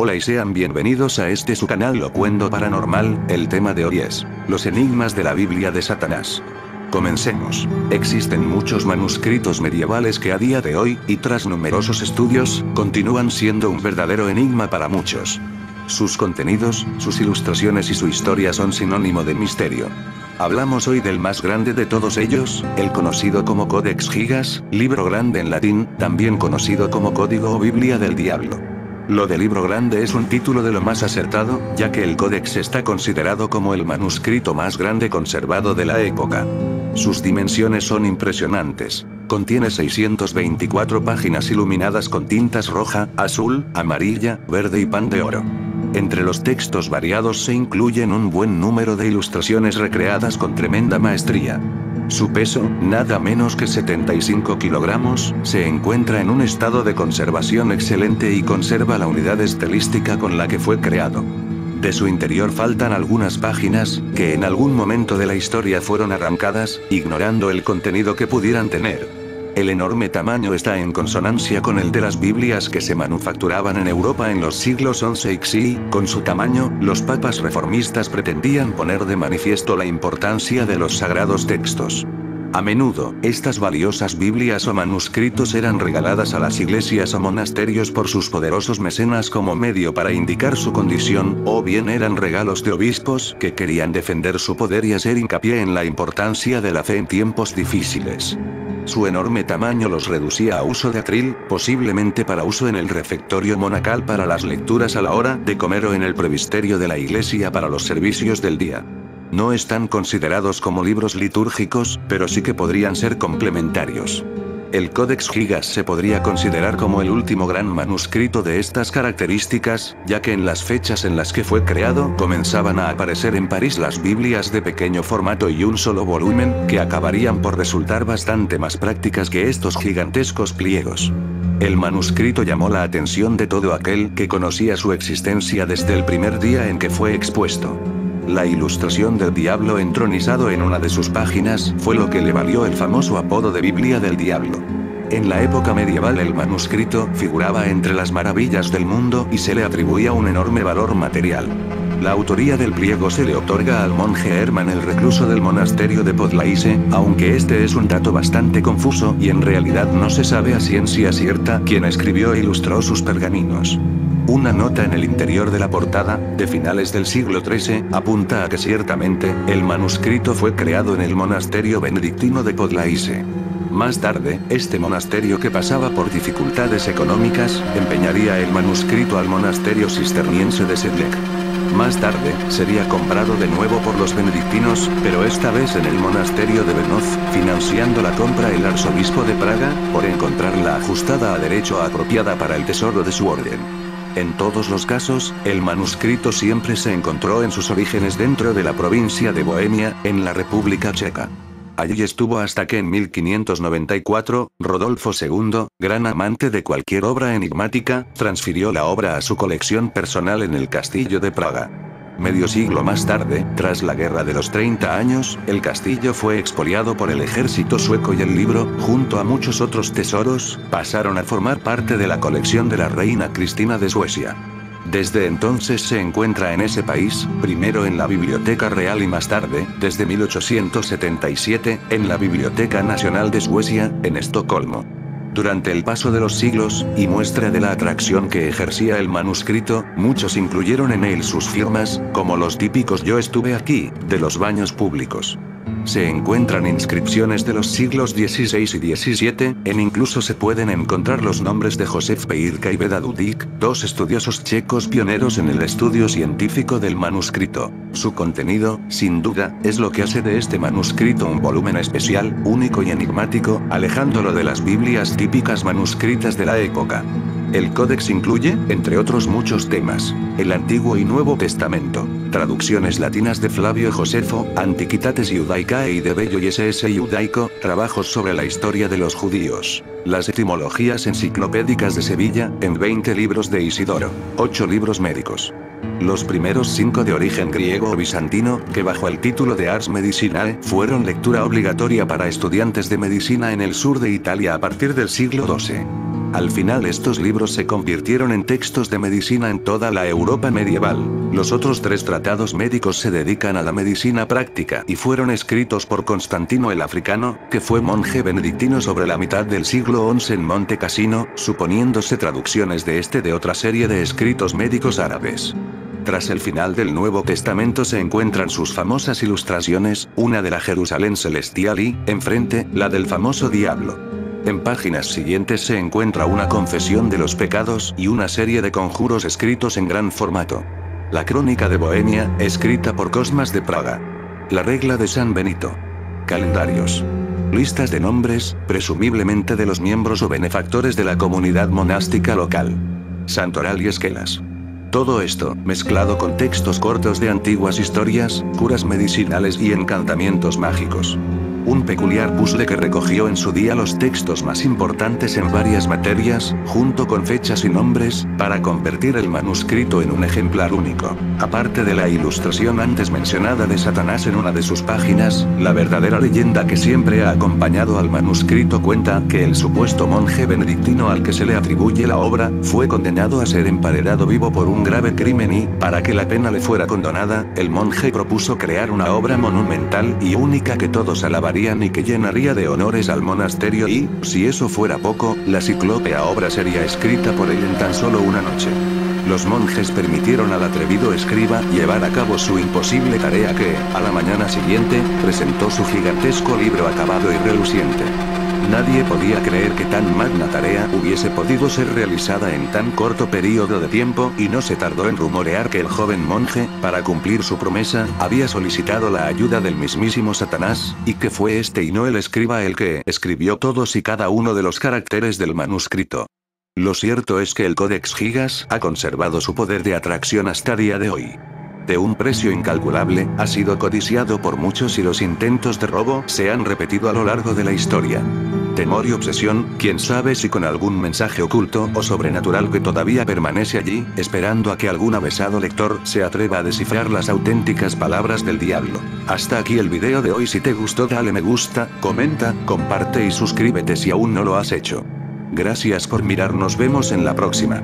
Hola y sean bienvenidos a este su canal Locuendo Paranormal. El tema de hoy es los enigmas de la Biblia de Satanás. Comencemos. Existen muchos manuscritos medievales que a día de hoy, y tras numerosos estudios, continúan siendo un verdadero enigma para muchos. Sus contenidos, sus ilustraciones y su historia son sinónimo de misterio. Hablamos hoy del más grande de todos ellos, el conocido como Codex Gigas, libro grande en latín, también conocido como Código o Biblia del Diablo. Lo de libro grande es un título de lo más acertado, ya que el Codex está considerado como el manuscrito más grande conservado de la época. Sus dimensiones son impresionantes. Contiene 624 páginas iluminadas con tintas roja, azul, amarilla, verde y pan de oro. Entre los textos variados se incluyen un buen número de ilustraciones recreadas con tremenda maestría. Su peso, nada menos que 75 kilogramos, se encuentra en un estado de conservación excelente y conserva la unidad estilística con la que fue creado. De su interior faltan algunas páginas, que en algún momento de la historia fueron arrancadas, ignorando el contenido que pudieran tener. El enorme tamaño está en consonancia con el de las Biblias que se manufacturaban en Europa en los siglos XI y XI. Con su tamaño, los papas reformistas pretendían poner de manifiesto la importancia de los sagrados textos. A menudo, estas valiosas Biblias o manuscritos eran regaladas a las iglesias o monasterios por sus poderosos mecenas como medio para indicar su condición, o bien eran regalos de obispos que querían defender su poder y hacer hincapié en la importancia de la fe en tiempos difíciles. Su enorme tamaño los reducía a uso de atril, posiblemente para uso en el refectorio monacal para las lecturas a la hora de comer o en el presbiterio de la iglesia para los servicios del día. No están considerados como libros litúrgicos, pero sí que podrían ser complementarios. El Codex Gigas se podría considerar como el último gran manuscrito de estas características, ya que en las fechas en las que fue creado comenzaban a aparecer en París las Biblias de pequeño formato y un solo volumen, que acabarían por resultar bastante más prácticas que estos gigantescos pliegos. El manuscrito llamó la atención de todo aquel que conocía su existencia desde el primer día en que fue expuesto. La ilustración del diablo entronizado en una de sus páginas fue lo que le valió el famoso apodo de Biblia del Diablo. En la época medieval el manuscrito figuraba entre las maravillas del mundo y se le atribuía un enorme valor material. La autoría del pliego se le otorga al monje Hermann el recluso del monasterio de Podlaise, aunque este es un dato bastante confuso y en realidad no se sabe a ciencia cierta quién escribió e ilustró sus pergaminos. Una nota en el interior de la portada, de finales del siglo XIII, apunta a que ciertamente, el manuscrito fue creado en el monasterio benedictino de Podlaise. Más tarde, este monasterio que pasaba por dificultades económicas, empeñaría el manuscrito al monasterio cisterciense de Sedlec. Más tarde, sería comprado de nuevo por los benedictinos, pero esta vez en el monasterio de Brno, financiando la compra el arzobispo de Praga, por encontrarla ajustada a derecho apropiada para el tesoro de su orden. En todos los casos, el manuscrito siempre se encontró en sus orígenes dentro de la provincia de Bohemia, en la República Checa. Allí estuvo hasta que en 1594, Rodolfo II, gran amante de cualquier obra enigmática, transfirió la obra a su colección personal en el castillo de Praga. Medio siglo más tarde, tras la Guerra de los 30 años, el castillo fue expoliado por el ejército sueco y el libro, junto a muchos otros tesoros, pasaron a formar parte de la colección de la reina Cristina de Suecia. Desde entonces se encuentra en ese país, primero en la Biblioteca Real y más tarde, desde 1877, en la Biblioteca Nacional de Suecia, en Estocolmo. Durante el paso de los siglos, y muestra de la atracción que ejercía el manuscrito, muchos incluyeron en él sus firmas, como los típicos "yo estuve aquí", de los baños públicos. Se encuentran inscripciones de los siglos XVI y XVII, incluso se pueden encontrar los nombres de Josef Peírka y Beda Dudík, dos estudiosos checos pioneros en el estudio científico del manuscrito. Su contenido, sin duda, es lo que hace de este manuscrito un volumen especial, único y enigmático, alejándolo de las Biblias típicas manuscritas de la época. El Codex incluye, entre otros muchos temas, el Antiguo y Nuevo Testamento, traducciones latinas de Flavio Josefo, Antiquitates Iudaicae y de Bello y S.S. Iudaico, trabajos sobre la historia de los judíos, las etimologías enciclopédicas de Sevilla, en 20 libros de Isidoro, 8 libros médicos. Los primeros 5 de origen griego o bizantino, que bajo el título de Ars Medicinae, fueron lectura obligatoria para estudiantes de medicina en el sur de Italia a partir del siglo XII. Al final estos libros se convirtieron en textos de medicina en toda la Europa medieval. Los otros 3 tratados médicos se dedican a la medicina práctica y fueron escritos por Constantino el Africano, que fue monje benedictino sobre la mitad del siglo XI en Monte Cassino, suponiéndose traducciones de de otra serie de escritos médicos árabes. Tras el final del Nuevo Testamento se encuentran sus famosas ilustraciones, una de la Jerusalén celestial y, enfrente, la del famoso diablo. En páginas siguientes se encuentra una confesión de los pecados y una serie de conjuros escritos en gran formato. La Crónica de Bohemia, escrita por Cosmas de Praga. La Regla de San Benito. Calendarios. Listas de nombres, presumiblemente de los miembros o benefactores de la comunidad monástica local. Santoral y esquelas. Todo esto, mezclado con textos cortos de antiguas historias, curas medicinales y encantamientos mágicos. Un peculiar puzzle que recogió en su día los textos más importantes en varias materias, junto con fechas y nombres, para convertir el manuscrito en un ejemplar único. Aparte de la ilustración antes mencionada de Satanás en una de sus páginas, la verdadera leyenda que siempre ha acompañado al manuscrito cuenta que el supuesto monje benedictino al que se le atribuye la obra, fue condenado a ser emparedado vivo por un grave crimen y, para que la pena le fuera condonada, el monje propuso crear una obra monumental y única que todos alabarían y que llenaría de honores al monasterio y, si eso fuera poco, la ciclópea obra sería escrita por él en tan solo una noche. Los monjes permitieron al atrevido escriba llevar a cabo su imposible tarea que, a la mañana siguiente, presentó su gigantesco libro acabado y reluciente. Nadie podía creer que tan magna tarea hubiese podido ser realizada en tan corto periodo de tiempo, y no se tardó en rumorear que el joven monje, para cumplir su promesa, había solicitado la ayuda del mismísimo Satanás, y que fue este y no el escriba el que escribió todos y cada uno de los caracteres del manuscrito. Lo cierto es que el Codex Gigas ha conservado su poder de atracción hasta día de hoy. De un precio incalculable, ha sido codiciado por muchos y los intentos de robo se han repetido a lo largo de la historia. Temor y obsesión, quién sabe si con algún mensaje oculto o sobrenatural que todavía permanece allí, esperando a que algún avesado lector se atreva a descifrar las auténticas palabras del diablo. Hasta aquí el video de hoy. Si te gustó dale me gusta, comenta, comparte y suscríbete si aún no lo has hecho. Gracias por mirar, nos vemos en la próxima.